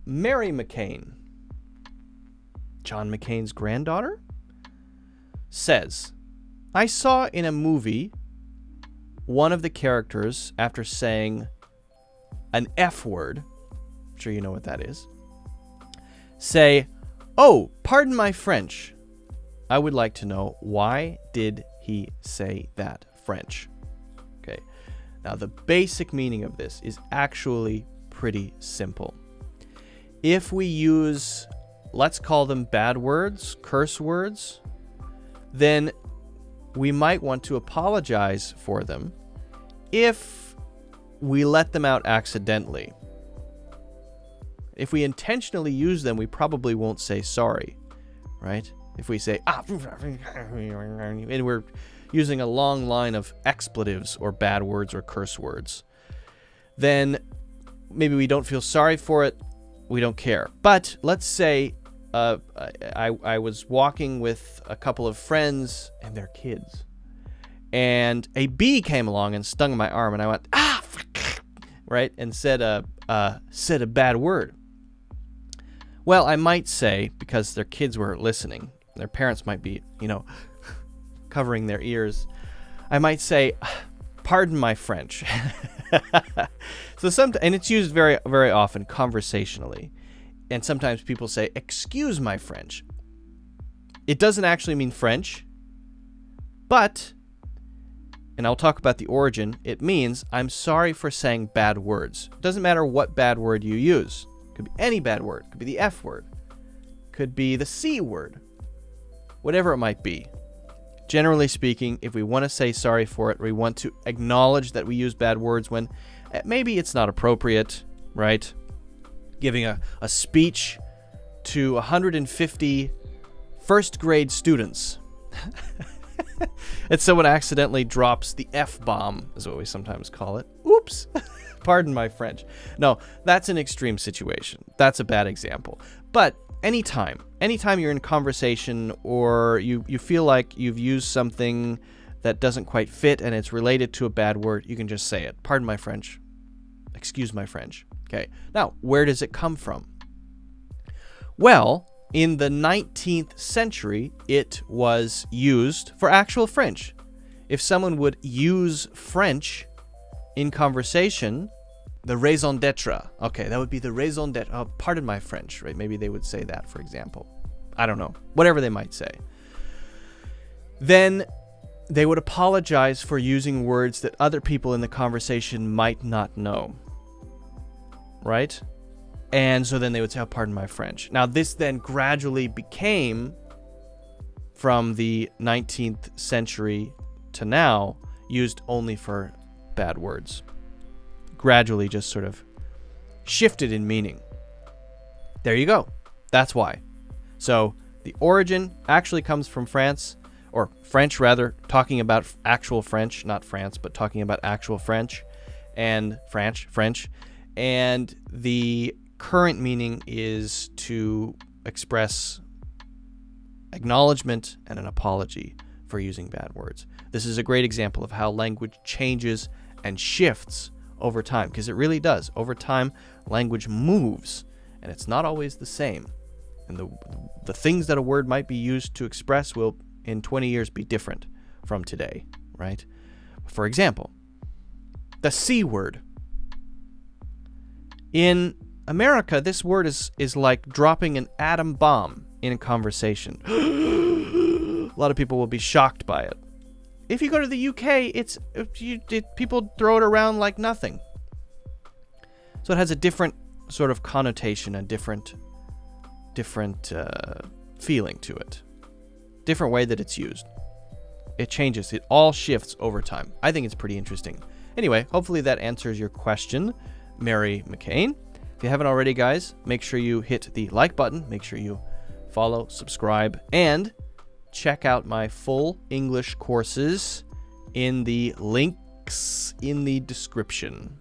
Mary McCain, John McCain's granddaughter, says, I saw in a movie one of the characters, after saying an F word, I'm sure you know what that is, say, oh, pardon my French. I would like to know, why did he say that French? Okay. Now, the basic meaning of this is actually pretty simple. If we use, let's call them bad words, curse words, then we might want to apologize for them if we let them out accidentally. If we intentionally use them, we probably won't say sorry, right? If we say, and we're using a long line of expletives or bad words or curse words, then maybe we don't feel sorry for it, we don't care. But let's say I was walking with a couple of friends and their kids, and a bee came along and stung my arm, and I went, right, and said a bad word. Well, I might say, because their kids were listening, their parents might be, covering their ears, I might say, pardon my French. And it's used very, very often conversationally. And sometimes people say, excuse my French. It doesn't actually mean French, but, and I'll talk about the origin, it means I'm sorry for saying bad words. It doesn't matter what bad word you use. It could be any bad word. It could be the F word. It could be the C word. Whatever it might be. Generally speaking, if we want to say sorry for it, we want to acknowledge that we use bad words when maybe it's not appropriate, right? Giving a speech to 150 first grade students. And someone accidentally drops the F-bomb, is what we sometimes call it. Oops. Pardon my French. No, that's an extreme situation. That's a bad example. But anytime you're in conversation or you feel like you've used something that doesn't quite fit and it's related to a bad word, you can just say it. Pardon my French. Excuse my French. Okay. Now, where does it come from? Well, in the 19th century, it was used for actual French. If someone would use French in conversation, the raison d'etre. Okay, that would be the raison d'etre. Oh, pardon my French, right? Maybe they would say that, for example. I don't know. Whatever they might say. Then they would apologize for using words that other people in the conversation might not know. Right? And so then they would say, oh, pardon my French. Now, this then gradually became, from the 19th century to now, used only for bad words. Gradually just sort of shifted in meaning. There you go. That's why. So the origin actually comes from France, or French rather, talking about actual French, not France, but talking about actual French and French. And the current meaning is to express acknowledgement and an apology for using bad words. This is a great example of how language changes and shifts over time, because it really does. Over time, language moves, and it's not always the same. And the things that a word might be used to express will, in 20 years, be different from today, right? For example, the C word. In America, this word is like dropping an atom bomb in a conversation. A lot of people will be shocked by it. If you go to the UK, people throw it around like nothing. So it has a different sort of connotation, a different feeling to it. Different way that it's used. It changes. It all shifts over time. I think it's pretty interesting. Anyway, hopefully that answers your question, Mary McCain. If you haven't already, guys, make sure you hit the like button. Make sure you follow, subscribe, and check out my full English courses in the links in the description.